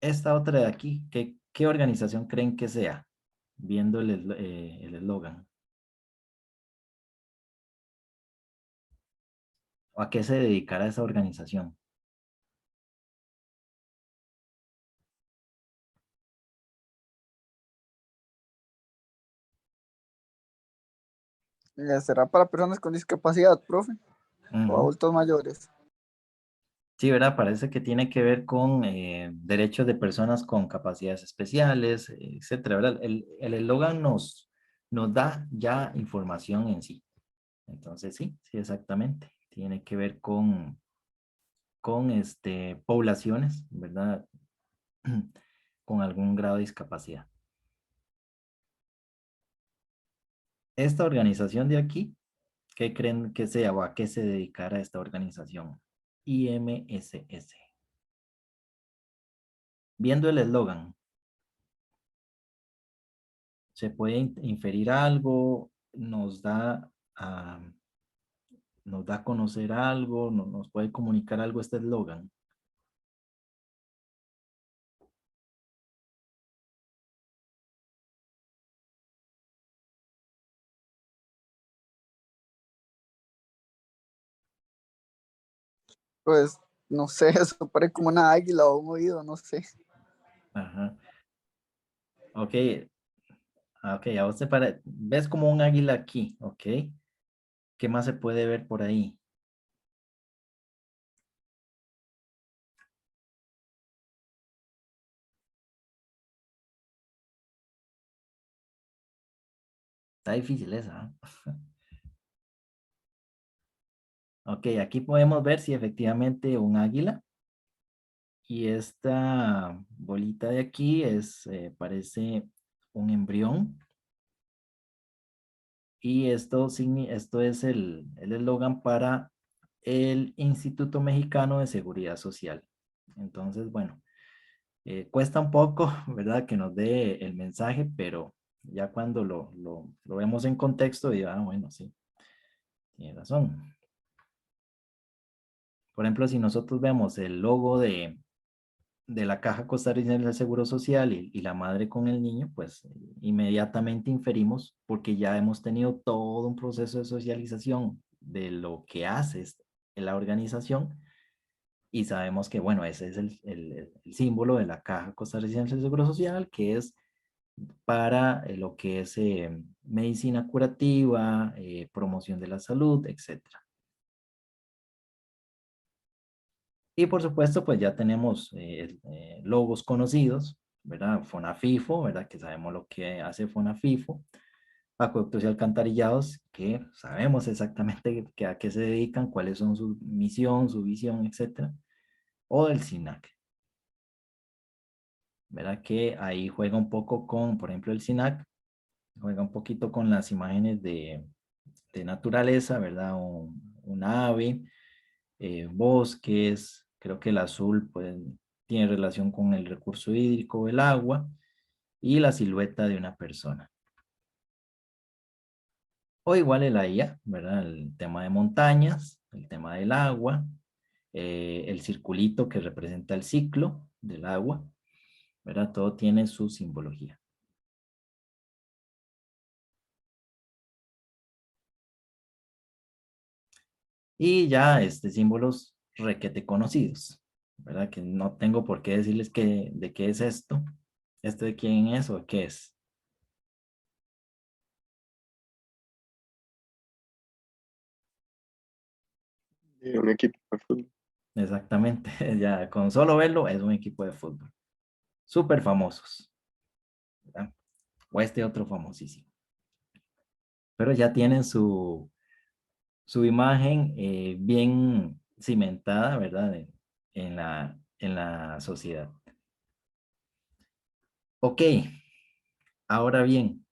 Esta otra de aquí, ¿qué organización creen que sea? Viendo el eslogan. ¿O a qué se dedicará esa organización? ¿Será para personas con discapacidad, profe? ¿O Ujú. adultos mayores? Sí, ¿verdad? Parece que tiene que ver con derechos de personas con capacidades especiales, etcétera, ¿verdad? El eslogan nos da ya información en sí. Entonces, sí, sí, exactamente. Tiene que ver con poblaciones, ¿verdad? Con algún grado de discapacidad. Esta organización de aquí, ¿qué creen que sea o a qué se dedicará esta organización? IMSS. Viendo el eslogan, se puede inferir algo, ah, nos da a conocer algo, nos puede comunicar algo este eslogan. Pues no sé, eso parece como una águila o un oído, no sé. Ajá. Ok, ok, a usted ves como un águila aquí, ok. ¿Qué más se puede ver por ahí? Está difícil esa. Ok, aquí podemos ver si efectivamente un águila. Y esta bolita de aquí parece un embrión. Y esto es el eslogan para el Instituto Mexicano de Seguridad Social. Entonces, bueno, cuesta un poco, ¿verdad? Que nos dé el mensaje, pero ya cuando lo vemos en contexto, digo, bueno, sí, tiene razón. Por ejemplo, si nosotros vemos el logo de la Caja Costarricense del Seguro Social y la madre con el niño, pues inmediatamente inferimos, porque ya hemos tenido todo un proceso de socialización de lo que hace la organización y sabemos que, bueno, ese es el símbolo de la Caja Costarricense del Seguro Social, que es para lo que es medicina curativa, promoción de la salud, etcétera. Y por supuesto, pues ya tenemos logos conocidos, ¿verdad? FONAFIFO, ¿verdad? Que sabemos lo que hace FONAFIFO. Acueductos y alcantarillados, que sabemos exactamente a qué se dedican, cuáles son su misión, su visión, etcétera. O del SINAC. ¿Verdad? Que ahí juega un poco con, por ejemplo, el SINAC, juega un poquito con las imágenes de naturaleza, ¿verdad? Un ave, bosques, creo que el azul pues tiene relación con el recurso hídrico, el agua, y la silueta de una persona. O igual el IA, ¿verdad? El tema de montañas, el tema del agua, el circulito que representa el ciclo del agua, ¿verdad? Todo tiene su simbología. Y ya símbolos requete conocidos, ¿verdad? Que no tengo por qué decirles de qué es esto. ¿Esto de quién es o de qué es? De un equipo de fútbol. Exactamente, ya con solo verlo es un equipo de fútbol. Súper famosos, ¿verdad? O este otro famosísimo. Pero ya tienen su imagen bien cimentada, ¿verdad? En la sociedad. Ok, ahora bien,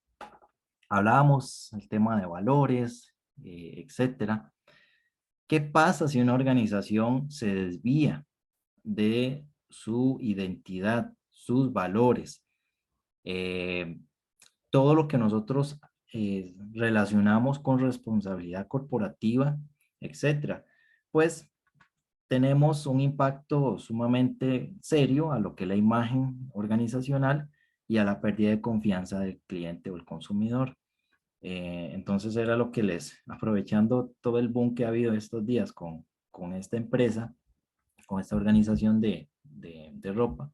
hablábamos el tema de valores, etcétera. ¿Qué pasa si una organización se desvía de su identidad, sus valores? Todo lo que nosotros relacionamos con responsabilidad corporativa, etcétera, pues tenemos un impacto sumamente serio a lo que es la imagen organizacional y a la pérdida de confianza del cliente o el consumidor. Entonces era lo que aprovechando todo el boom que ha habido estos días con esta empresa, con esta organización de ropa,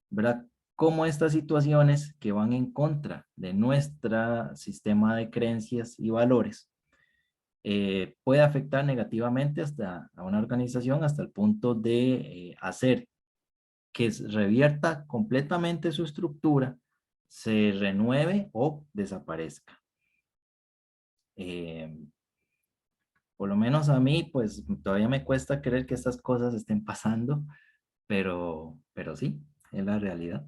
¿verdad? Cómo estas situaciones que van en contra de nuestro sistema de creencias y valores puede afectar negativamente a una organización hasta el punto de hacer que revierta completamente su estructura, se renueve o desaparezca. Por lo menos a mí, pues todavía me cuesta creer que estas cosas estén pasando, pero sí, es la realidad.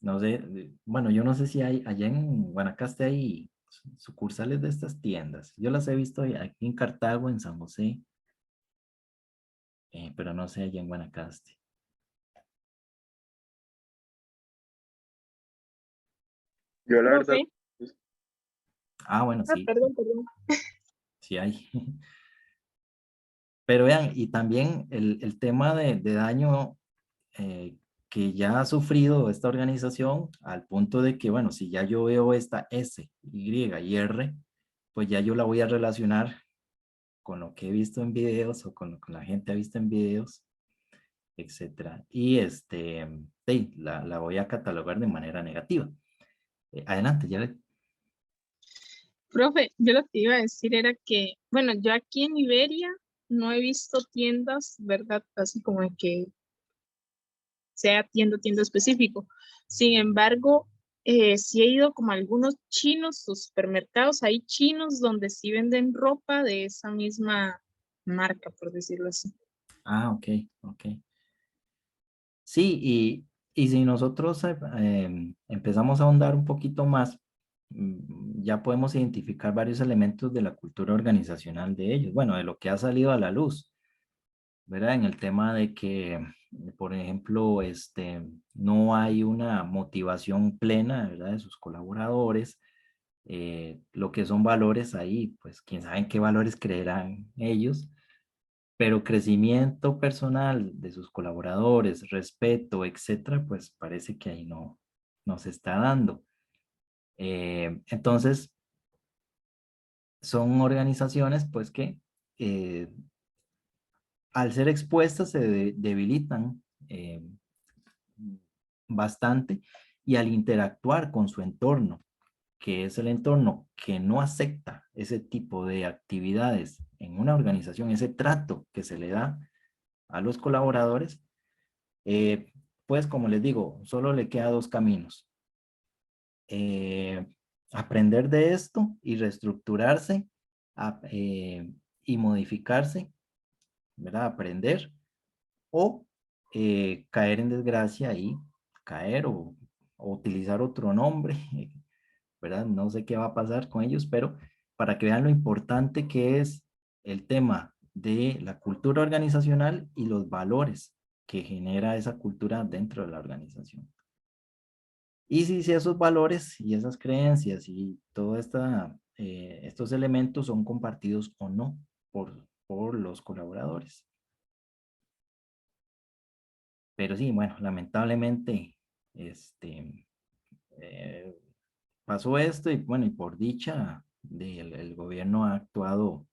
No sé, bueno, yo no sé si hay, allá en Guanacaste hay sucursales de estas tiendas. Yo las he visto aquí en Cartago, en San José, pero no sé allá en Guanacaste. Yo la verdad, Profe, pues, Ah, bueno, sí, perdón. sí hay. Pero vean, y también el tema de daño que ya ha sufrido esta organización al punto de que, bueno, si ya yo veo esta S, Y y R, pues ya yo la voy a relacionar con lo que he visto en videos o con lo que la gente ha visto en videos, etcétera. Y sí, la voy a catalogar de manera negativa. Adelante, ya. Profe, yo lo que iba a decir era que, bueno, yo aquí en Iberia no he visto tiendas, ¿verdad? Así como de que sea tienda específico. Sin embargo, sí he ido como a algunos chinos o supermercados, hay chinos donde sí venden ropa de esa misma marca, por decirlo así. Ah, ok, ok. Sí, y si nosotros empezamos a ahondar un poquito más, ya podemos identificar varios elementos de la cultura organizacional de ellos. Bueno, de lo que ha salido a la luz, ¿verdad? En el tema de que, por ejemplo, no hay una motivación plena, ¿verdad? De sus colaboradores. Lo que son valores ahí, pues quién sabe en qué valores creerán ellos, pero crecimiento personal de sus colaboradores, respeto, etcétera, pues parece que ahí no se está dando. Entonces, son organizaciones pues que al ser expuestas se debilitan bastante y al interactuar con su entorno, que es el entorno que no acepta ese tipo de actividades en una organización, ese trato que se le da, a los colaboradores, pues como les digo, solo le queda dos caminos. Aprender de esto y reestructurarse y modificarse, ¿verdad? Aprender o caer en desgracia y caer o utilizar otro nombre, ¿verdad? No sé qué va a pasar con ellos, pero para que vean lo importante que es el tema de la cultura organizacional y los valores que genera esa cultura dentro de la organización. Y si esos valores y esas creencias y todos estos elementos son compartidos o no por los colaboradores. Pero sí, bueno, lamentablemente, pasó esto y bueno, y por dicha el gobierno ha actuado,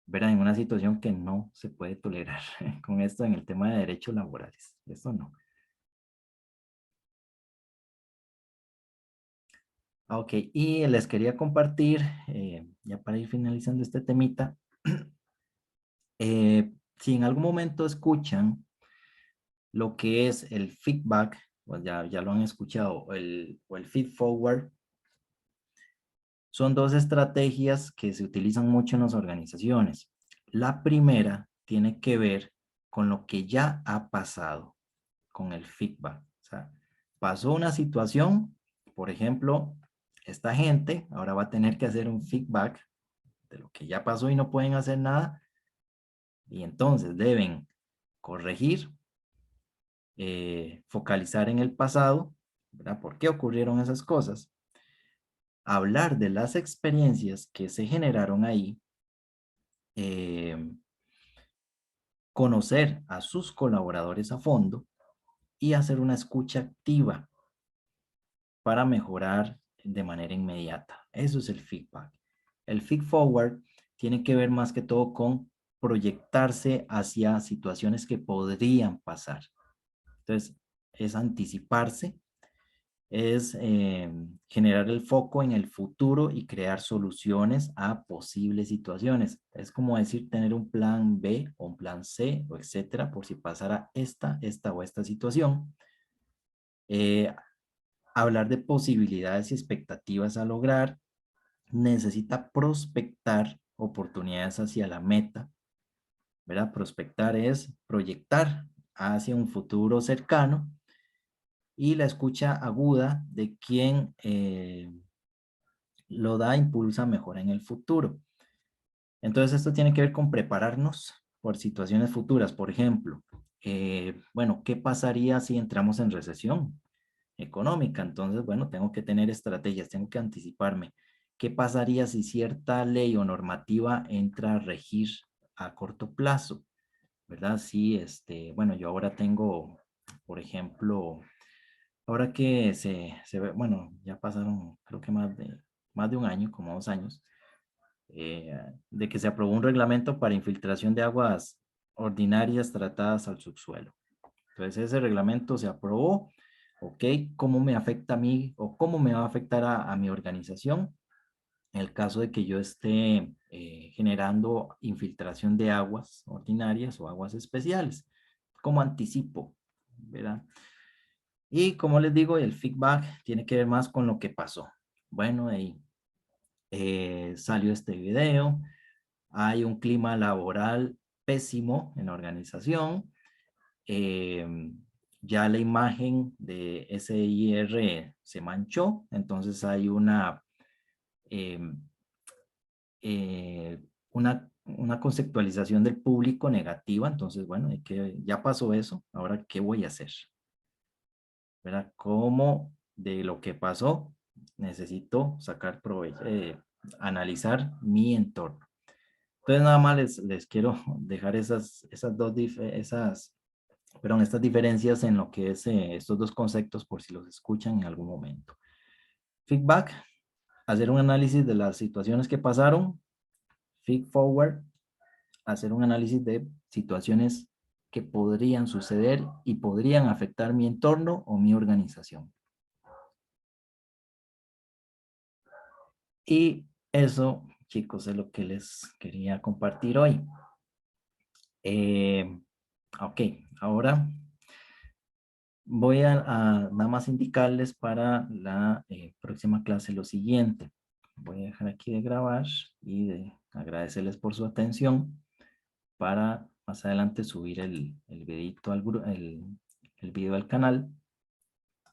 ¿verdad? En una situación que no se puede tolerar con esto en el tema de derechos laborales. Esto no. Ok, y les quería compartir, ya para ir finalizando este temita, si en algún momento escuchan lo que es el feedback, pues ya lo han escuchado, o el feed forward, son dos estrategias que se utilizan mucho en las organizaciones. La primera tiene que ver con lo que ya ha pasado, con el feedback. O sea, pasó una situación, por ejemplo, esta gente ahora va a tener que hacer un feedback de lo que ya pasó y no pueden hacer nada. Y entonces deben corregir, focalizar en el pasado, ¿verdad? ¿Por qué ocurrieron esas cosas? Hablar de las experiencias que se generaron ahí, conocer a sus colaboradores a fondo y hacer una escucha activa para mejorar de manera inmediata. Eso es el feedback. El feed forward tiene que ver más que todo con proyectarse hacia situaciones que podrían pasar. Entonces, es anticiparse, es generar el foco en el futuro y crear soluciones a posibles situaciones. Es como decir, tener un plan B o un plan C, o etcétera, por si pasara esta o esta situación. Hablar de posibilidades y expectativas a lograr. Necesita prospectar oportunidades hacia la meta, ¿verdad? Prospectar es proyectar hacia un futuro cercano, y la escucha aguda de quien lo da impulsa mejora en el futuro. Entonces esto tiene que ver con prepararnos por situaciones futuras. Por ejemplo, bueno, ¿qué pasaría si entramos en recesión económica? Entonces, bueno, tengo que tener estrategias, tengo que anticiparme. ¿Qué pasaría si cierta ley o normativa entra a regir a corto plazo? ¿Verdad? Sí, bueno, yo ahora tengo, por ejemplo, ahora que se ve, bueno, ya pasaron creo que más de un año, como 2 años, de que se aprobó un reglamento para infiltración de aguas ordinarias tratadas al subsuelo. Entonces ese reglamento se aprobó, ¿ok? ¿Cómo me afecta a mí o cómo me va a afectar a mi organización en el caso de que yo esté generando infiltración de aguas ordinarias o aguas especiales? ¿Cómo anticipo? ¿Verdad? Y como les digo, el feedback tiene que ver más con lo que pasó. Bueno, ahí salió este video, hay un clima laboral pésimo en la organización, ya la imagen de SIR se manchó, entonces hay eh, una conceptualización del público negativa, entonces bueno, ya pasó eso, ahora ¿qué voy a hacer? ¿Verdad? ¿Cómo de lo que pasó necesito sacar provecho, analizar mi entorno? Entonces nada más les quiero dejar estas diferencias en lo que es estos dos conceptos por si los escuchan en algún momento. Feedback, hacer un análisis de las situaciones que pasaron. Feed forward, hacer un análisis de situaciones que podrían suceder y podrían afectar mi entorno o mi organización. Y eso, chicos, es lo que les quería compartir hoy. Ok, ahora voy a nada más indicarles para la próxima clase lo siguiente. Voy a dejar aquí de grabar y de agradecerles por su atención para más adelante subir el videito el video al canal